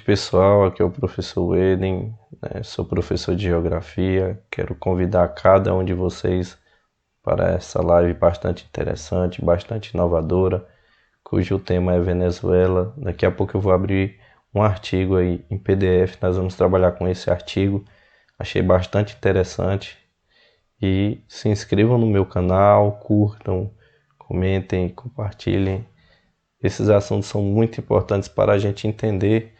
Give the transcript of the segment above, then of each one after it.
noite, pessoal. Aqui é o professor Weden, sou professor de Geografia. Quero convidar cada um de vocês para essa live bastante interessante, bastante inovadora, cujo tema é Venezuela. Daqui a pouco eu vou abrir um artigo aí em PDF, nós vamos trabalhar com esse artigo. Achei bastante interessante e se inscrevam no meu canal, curtam, comentem, compartilhem. Esses assuntos são muito importantes para a gente entender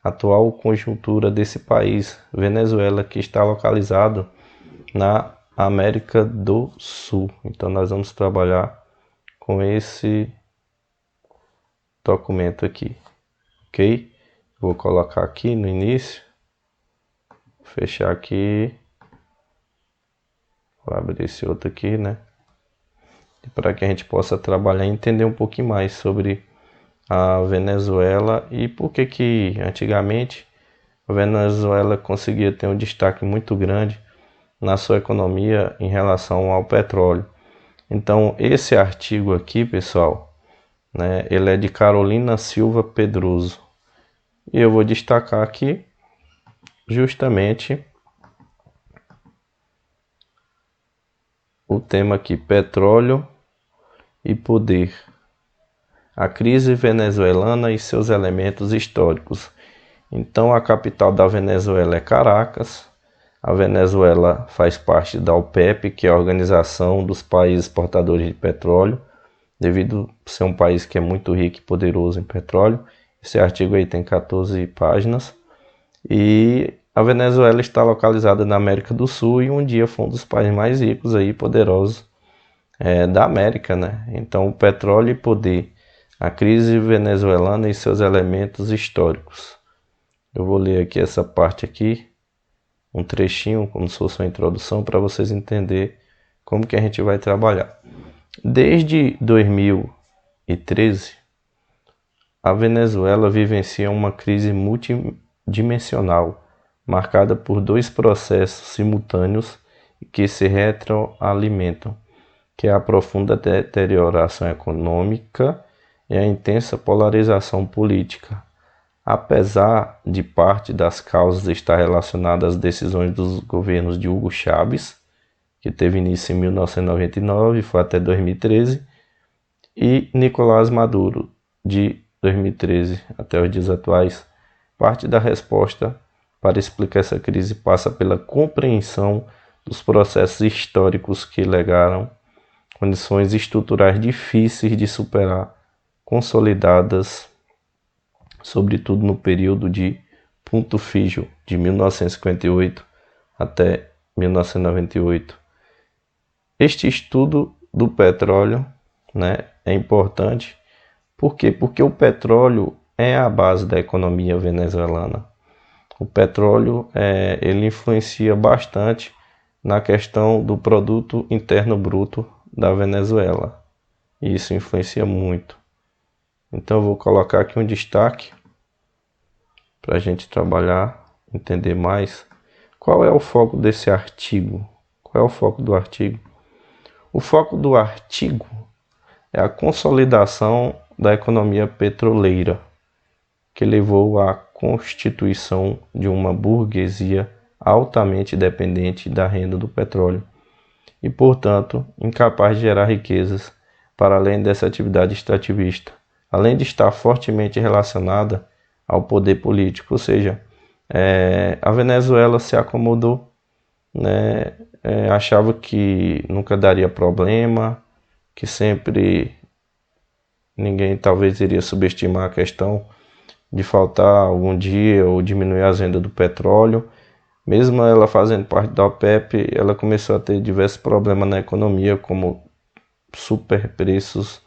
a atual conjuntura desse país, Venezuela, que está localizado na América do Sul. Então nós vamos trabalhar com esse documento aqui, ok? Vou colocar aqui no início, fechar aqui, vou abrir esse outro aqui, né? Para que a gente possa trabalhar e entender um pouquinho mais sobre a Venezuela e por que antigamente a Venezuela conseguia ter um destaque muito grande na sua economia em relação ao petróleo. Então esse artigo aqui, pessoal, ele é de Carolina Silva Pedroso e eu vou destacar aqui justamente o tema aqui: petróleo e poder. A crise venezuelana e seus elementos históricos. Então a capital da Venezuela é Caracas. A Venezuela faz parte da OPEP, que é a Organização dos Países Exportadores de Petróleo, devido a ser um país que é muito rico e poderoso em petróleo. Esse artigo aí tem 14 páginas. E a Venezuela está localizada na América do Sul e um dia foi um dos países mais ricos e poderosos da América, né? Então o petróleo e poder. A crise venezuelana e seus elementos históricos. Eu vou ler aqui essa parte aqui, um trechinho, como se fosse uma introdução, para vocês entenderem como que a gente vai trabalhar. Desde 2013, a Venezuela vivencia uma crise multidimensional, marcada por dois processos simultâneos que se retroalimentam, que é a profunda deterioração econômica e a intensa polarização política. Apesar de parte das causas estar relacionada às decisões dos governos de Hugo Chávez, que teve início em 1999 e foi até 2013, e Nicolás Maduro, de 2013 até os dias atuais, parte da resposta para explicar essa crise passa pela compreensão dos processos históricos que legaram condições estruturais difíceis de superar, consolidadas sobretudo no período de Punto Fijo, de 1958 até 1998. Este estudo do petróleo é importante. Por quê? Porque o petróleo é a base da economia venezuelana. O petróleo ele influencia bastante na questão do produto interno bruto da Venezuela. E isso influencia muito. Então eu vou colocar aqui um destaque para a gente trabalhar, entender mais. Qual é o foco desse artigo? Qual é o foco do artigo? O foco do artigo é a consolidação da economia petroleira, que levou à constituição de uma burguesia altamente dependente da renda do petróleo e, portanto, incapaz de gerar riquezas para além dessa atividade extrativista, além de estar fortemente relacionada ao poder político. Ou seja, a Venezuela se acomodou, achava que nunca daria problema, que sempre ninguém talvez iria subestimar a questão de faltar algum dia ou diminuir a venda do petróleo. Mesmo ela fazendo parte da OPEP, ela começou a ter diversos problemas na economia, como super preços,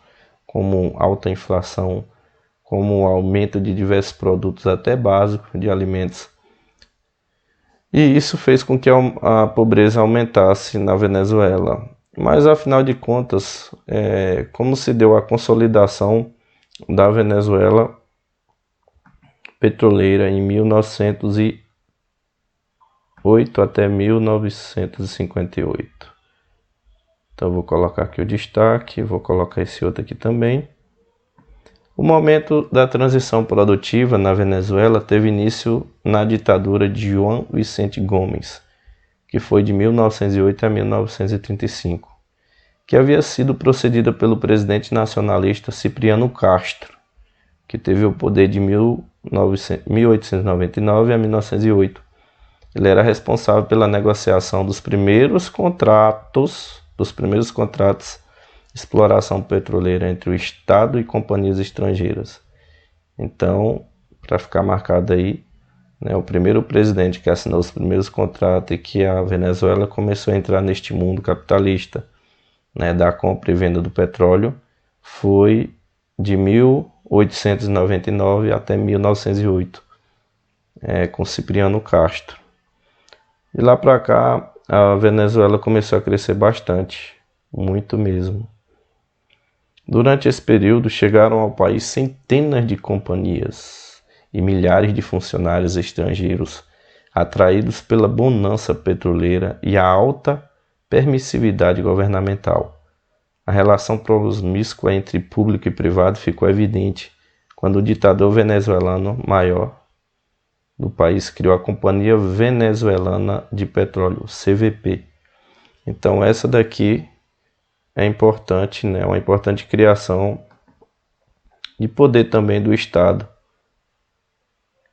como alta inflação, como o aumento de diversos produtos, até básicos, de alimentos. E isso fez com que a pobreza aumentasse na Venezuela. Mas, afinal de contas, como se deu a consolidação da Venezuela petroleira em 1908 até 1958. Então vou colocar aqui o destaque, vou colocar esse outro aqui também. O momento da transição produtiva na Venezuela teve início na ditadura de Juan Vicente Gomes, que foi de 1908 a 1935, que havia sido procedida pelo presidente nacionalista Cipriano Castro, que teve o poder de 1899 a 1908. Ele era responsável pela negociação dos primeiros contratos de exploração petroleira entre o Estado e companhias estrangeiras. Então, para ficar marcado aí, né, o primeiro presidente que assinou os primeiros contratos e que a Venezuela começou a entrar neste mundo capitalista, né, da compra e venda do petróleo, foi de 1899 até 1908, com Cipriano Castro. De lá para cá, a Venezuela começou a crescer bastante, muito mesmo. Durante esse período, chegaram ao país centenas de companhias e milhares de funcionários estrangeiros, atraídos pela bonança petroleira e a alta permissividade governamental. A relação promíscua entre público e privado ficou evidente quando o ditador venezuelano maior do país criou a Companhia Venezuelana de Petróleo, CVP. Então essa daqui é importante, né? Uma importante criação de poder também do Estado.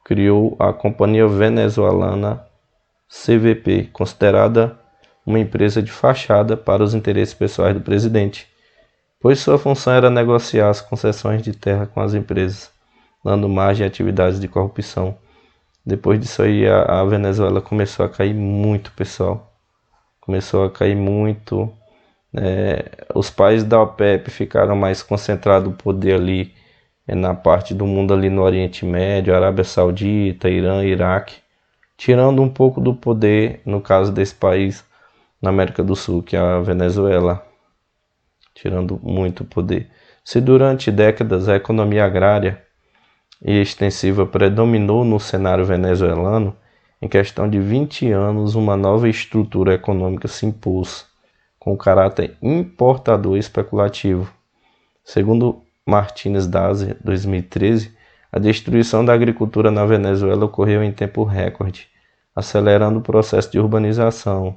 Criou a Companhia Venezuelana CVP, considerada uma empresa de fachada para os interesses pessoais do presidente, pois sua função era negociar as concessões de terra com as empresas, dando margem a atividades de corrupção. Depois disso aí, a Venezuela começou a cair muito, pessoal. Começou a cair muito. Os países da OPEP ficaram mais concentrados o poder ali na parte do mundo ali no Oriente Médio, Arábia Saudita, Irã, Iraque, tirando um pouco do poder, no caso desse país, na América do Sul, que é a Venezuela, tirando muito poder. Se durante décadas a economia agrária e extensiva predominou no cenário venezuelano, em questão de 20 anos uma nova estrutura econômica se impôs, com caráter importador e especulativo. Segundo Martínez Daza, 2013, a destruição da agricultura na Venezuela ocorreu em tempo recorde, acelerando o processo de urbanização.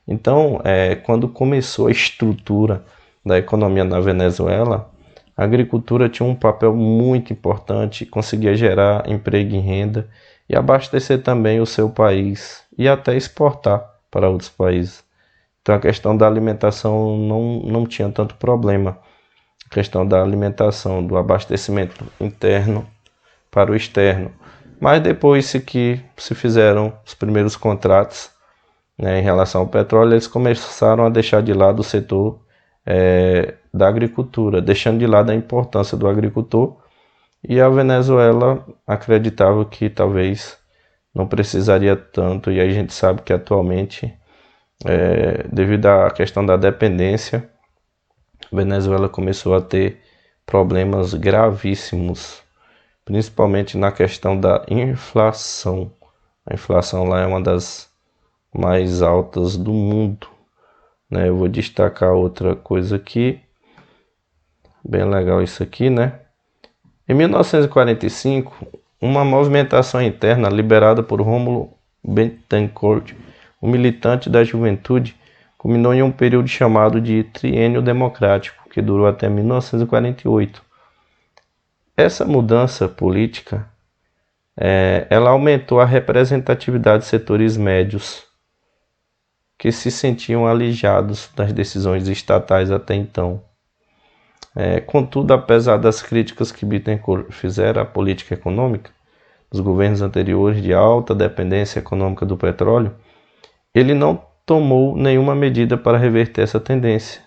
Então, quando começou a estrutura da economia na Venezuela, a agricultura tinha um papel muito importante, conseguia gerar emprego e renda e abastecer também o seu país e até exportar para outros países. Então a questão da alimentação não tinha tanto problema. A questão da alimentação, do abastecimento interno para o externo. Mas depois que se fizeram os primeiros contratos, né, em relação ao petróleo, eles começaram a deixar de lado o setor da agricultura, deixando de lado a importância do agricultor, e a Venezuela acreditava que talvez não precisaria tanto, e a gente sabe que atualmente, devido à questão da dependência, a Venezuela começou a ter problemas gravíssimos, principalmente na questão da inflação. A inflação lá é uma das mais altas do mundo. Eu vou destacar outra coisa aqui, bem legal isso aqui, né? Em 1945, uma movimentação interna liderada por Rômulo Betancourt, um militante da juventude, culminou em um período chamado de Triênio Democrático, que durou até 1948. Essa mudança política, ela aumentou a representatividade de setores médios, que se sentiam alijados das decisões estatais até então. Contudo, apesar das críticas que Bittencourt fizeram à política econômica dos governos anteriores de alta dependência econômica do petróleo, ele não tomou nenhuma medida para reverter essa tendência.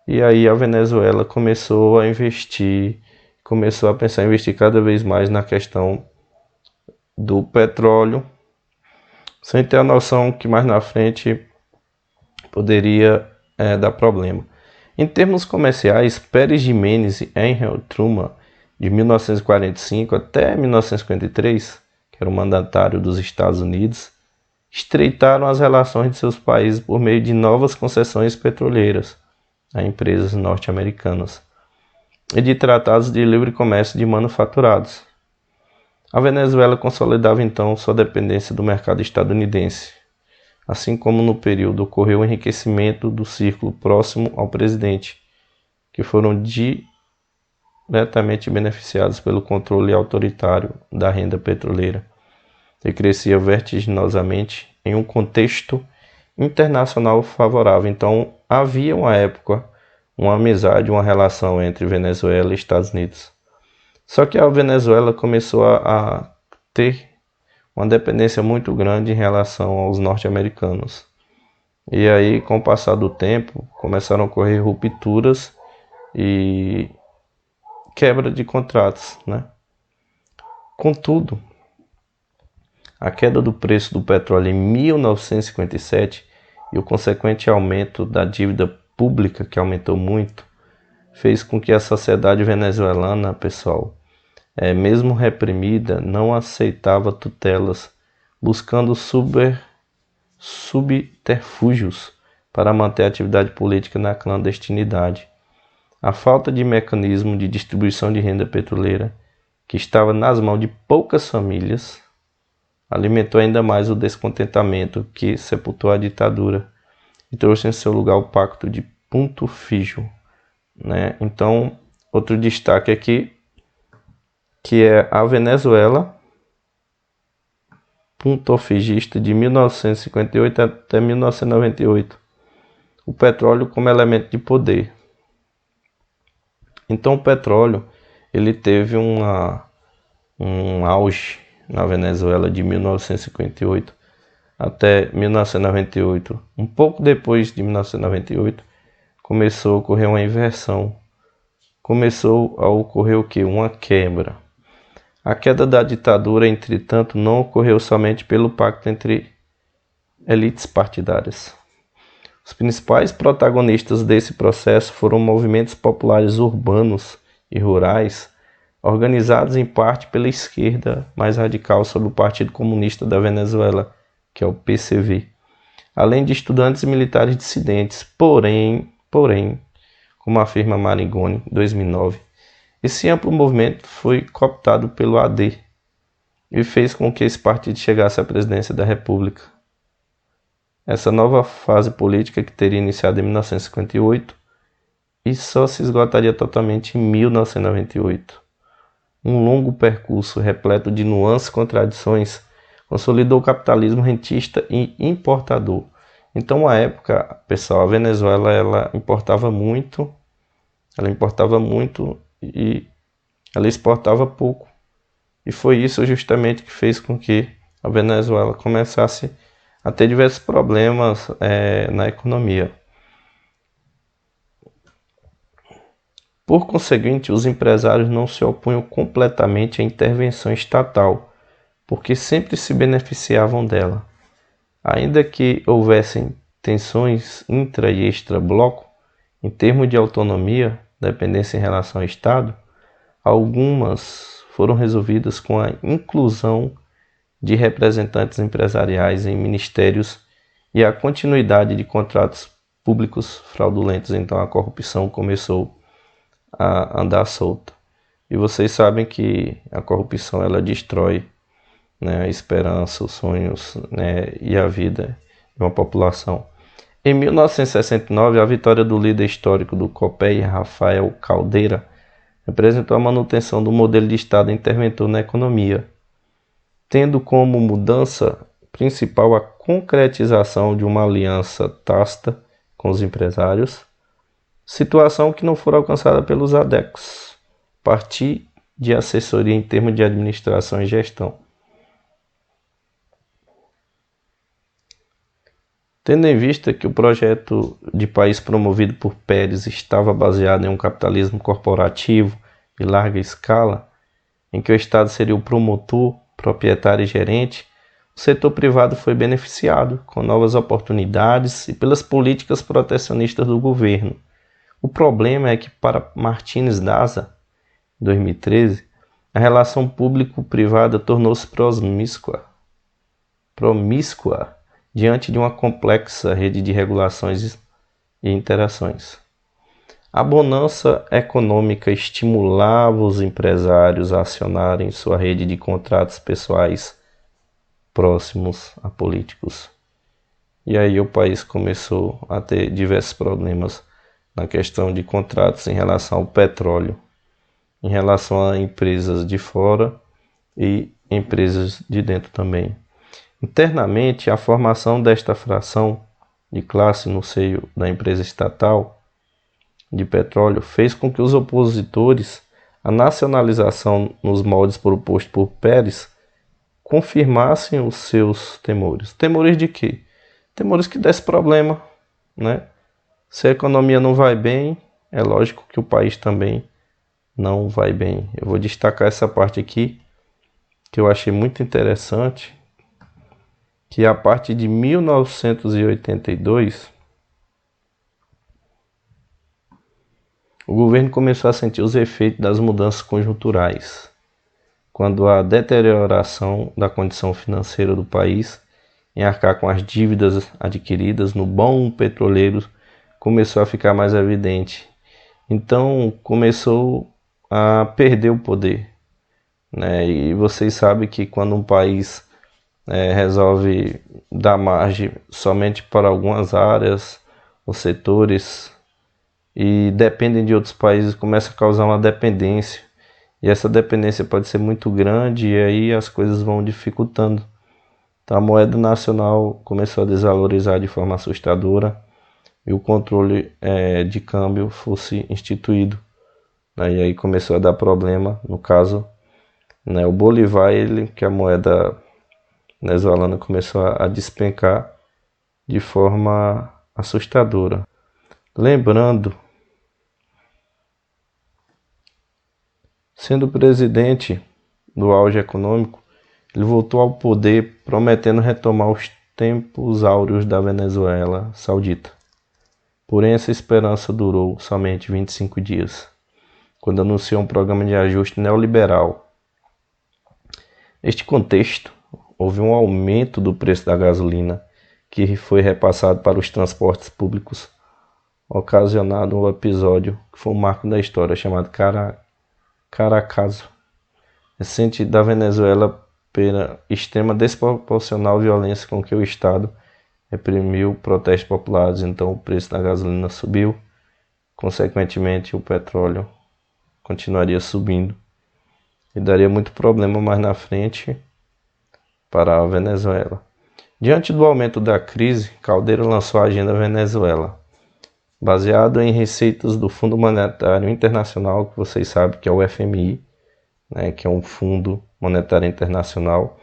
E aí a Venezuela começou a pensar em investir cada vez mais na questão do petróleo, sem ter a noção que mais na frente poderia dar problema. Em termos comerciais, Pérez Jiménez e Angel Truman, de 1945 até 1953, que era o mandatário dos Estados Unidos, estreitaram as relações de seus países por meio de novas concessões petroleiras a empresas norte-americanas. e de tratados de livre comércio de manufaturados. A Venezuela consolidava então sua dependência do mercado estadunidense. Assim como no período ocorreu o enriquecimento do círculo próximo ao presidente, que foram diretamente beneficiados pelo controle autoritário da renda petroleira, e crescia vertiginosamente em um contexto internacional favorável. Então havia uma época uma amizade, uma relação entre Venezuela e Estados Unidos. Só que a Venezuela começou a ter uma dependência muito grande em relação aos norte-americanos. E aí, com o passar do tempo, começaram a ocorrer rupturas e quebra de contratos, né? Contudo, a queda do preço do petróleo em 1957 e o consequente aumento da dívida pública, que aumentou muito, fez com que a sociedade venezuelana, pessoal, mesmo reprimida, não aceitava tutelas, buscando subterfúgios para manter a atividade política na clandestinidade. A falta de mecanismo de distribuição de renda petroleira, que estava nas mãos de poucas famílias, alimentou ainda mais o descontentamento que sepultou a ditadura e trouxe em seu lugar o Pacto de Punto Fijo, né? Então, outro destaque aqui, que é a Venezuela, puntofigista de 1958 até 1998, o petróleo como elemento de poder. Então, o petróleo ele teve um auge na Venezuela de 1958 até 1998. Um pouco depois de 1998, começou a ocorrer uma inversão. Começou a ocorrer o que? Uma quebra. A queda da ditadura, entretanto, não ocorreu somente pelo pacto entre elites partidárias. Os principais protagonistas desse processo foram movimentos populares urbanos e rurais, organizados em parte pela esquerda mais radical sob o Partido Comunista da Venezuela, que é o PCV, além de estudantes e militares dissidentes. Porém, como afirma Marigoni, em 2009, esse amplo movimento foi cooptado pelo AD e fez com que esse partido chegasse à presidência da República. Essa nova fase política, que teria iniciado em 1958 e só se esgotaria totalmente em 1998. Um longo percurso repleto de nuances e contradições consolidou o capitalismo rentista e importador. Então, à época, pessoal, a Venezuela ela importava muito e ela exportava pouco. E foi isso justamente que fez com que a Venezuela começasse a ter diversos problemas na economia. Por conseguinte, os empresários não se opunham completamente à intervenção estatal, porque sempre se beneficiavam dela. Ainda que houvessem tensões intra e extra-bloco, em termos de autonomia, dependência em relação ao Estado, algumas foram resolvidas com a inclusão de representantes empresariais em ministérios e a continuidade de contratos públicos fraudulentos. Então a corrupção começou a andar solta. E vocês sabem que a corrupção ela destrói, né, a esperança, os sonhos, né, e a vida de uma população. Em 1969, a vitória do líder histórico do COPEI, Rafael Caldeira, representou a manutenção do modelo de Estado interventor na economia, tendo como mudança principal a concretização de uma aliança tácita com os empresários, situação que não foi alcançada pelos ADECs, partir de assessoria em termos de administração e gestão. Tendo em vista que o projeto de país promovido por Pérez estava baseado em um capitalismo corporativo de larga escala, em que o Estado seria o promotor, proprietário e gerente, o setor privado foi beneficiado com novas oportunidades e pelas políticas protecionistas do governo. O problema é que, para Martínez Daza, em 2013, a relação público-privada tornou-se promíscua diante de uma complexa rede de regulações e interações. A bonança econômica estimulava os empresários a acionarem sua rede de contratos pessoais próximos a políticos. E aí o país começou a ter diversos problemas na questão de contratos em relação ao petróleo, em relação a empresas de fora e empresas de dentro também. Internamente, a formação desta fração de classe no seio da empresa estatal de petróleo fez com que os opositores à nacionalização nos moldes propostos por Pérez confirmassem os seus temores. Temores de quê? Temores que desse problema, né? Se a economia não vai bem, é lógico que o país também não vai bem. Eu vou destacar essa parte aqui, que eu achei muito interessante, que a partir de 1982, o governo começou a sentir os efeitos das mudanças conjunturais, quando a deterioração da condição financeira do país, em arcar com as dívidas adquiridas no bom petroleiro, começou a ficar mais evidente. Então começou a perder o poder, né? E vocês sabem que quando um país resolve dar margem somente para algumas áreas ou setores e dependem de outros países, começa a causar uma dependência. E essa dependência pode ser muito grande e aí as coisas vão dificultando. Então a moeda nacional começou a desvalorizar de forma assustadora e o controle de câmbio fosse instituído. E aí começou a dar problema, no caso, né, o Bolivar, que é a moeda venezuelana, começou a despencar de forma assustadora. Lembrando, sendo presidente do auge econômico, ele voltou ao poder prometendo retomar os tempos áureos da Venezuela Saudita. Porém, essa esperança durou somente 25 dias, quando anunciou um programa de ajuste neoliberal. Neste contexto, houve um aumento do preço da gasolina, que foi repassado para os transportes públicos, ocasionado um episódio que foi um marco da história chamado Caracazo, recente da Venezuela, pela extrema desproporcional violência com que o Estado reprimiu protestos populares. Então o preço da gasolina subiu, consequentemente o petróleo continuaria subindo e daria muito problema mais na frente para a Venezuela. Diante do aumento da crise, Caldeira lançou a Agenda Venezuela, baseado em receitas do Fundo Monetário Internacional, que vocês sabem que é o FMI, né, que é um Fundo Monetário Internacional,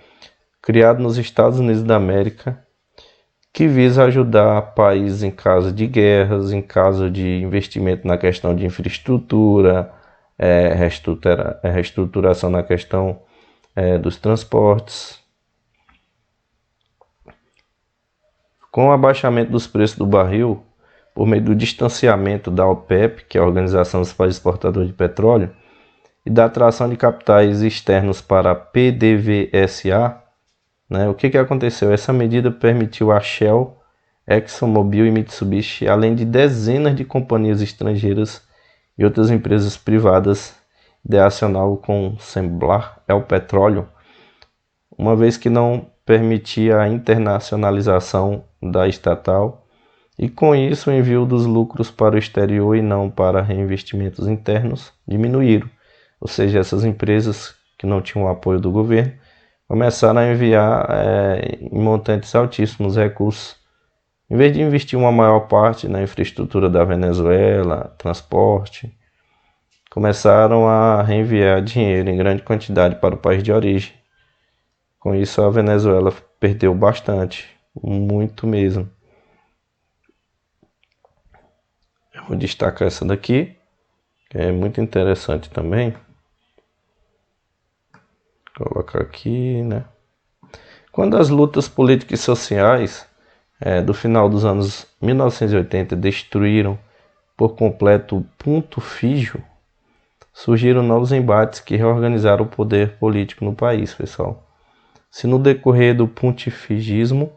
criado nos Estados Unidos da América, que visa ajudar países em caso de guerras, em caso de investimento na questão de infraestrutura, reestruturação na questão dos transportes. Com o abaixamento dos preços do barril, por meio do distanciamento da OPEP, que é a Organização dos Países Exportadores de Petróleo, e da atração de capitais externos para a PDVSA, né, o que aconteceu? Essa medida permitiu a Shell, ExxonMobil e Mitsubishi, além de dezenas de companhias estrangeiras e outras empresas privadas, de acionar com Semblar El Petróleo, uma vez que não permitia a internacionalização da estatal, e com isso o envio dos lucros para o exterior e não para reinvestimentos internos diminuíram. Ou seja, essas empresas que não tinham o apoio do governo começaram a enviar em montantes altíssimos recursos. Em vez de investir uma maior parte na infraestrutura da Venezuela, transporte, começaram a reenviar dinheiro em grande quantidade para o país de origem. Com isso, a Venezuela perdeu bastante, muito mesmo. Eu vou destacar essa daqui, que é muito interessante também. Vou colocar aqui, né? Quando as lutas políticas e sociais do final dos anos 1980 destruíram por completo o ponto fijo, surgiram novos embates que reorganizaram o poder político no país, pessoal. Se no decorrer do pontificismo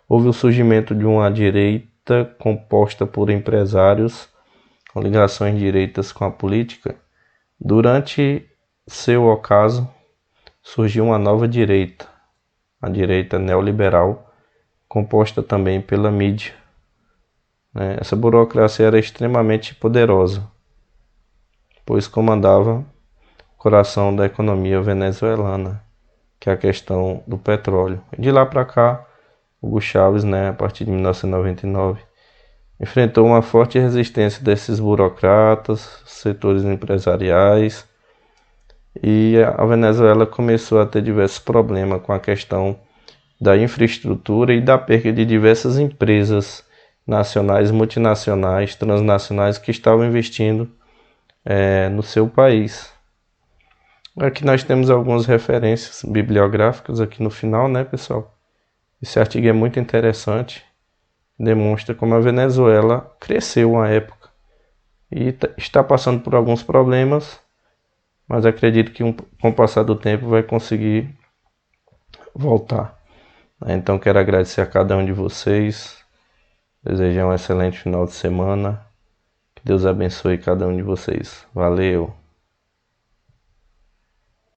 houve o surgimento de uma direita composta por empresários com ligações direitas com a política, durante seu ocaso surgiu uma nova direita, a direita neoliberal, composta também pela mídia, né? Essa burocracia era extremamente poderosa, pois comandava o coração da economia venezuelana, que é a questão do petróleo. E de lá para cá, Hugo Chávez, né, a partir de 1999, enfrentou uma forte resistência desses burocratas, setores empresariais, e a Venezuela começou a ter diversos problemas com a questão da infraestrutura e da perca de diversas empresas nacionais, multinacionais, transnacionais que estavam investindo no seu país. Aqui nós temos algumas referências bibliográficas aqui no final, né, pessoal? Esse artigo é muito interessante, demonstra como a Venezuela cresceu uma época e está passando por alguns problemas, mas acredito que com o passar do tempo vai conseguir voltar. Então quero agradecer a cada um de vocês, desejar um excelente final de semana, que Deus abençoe cada um de vocês. Valeu!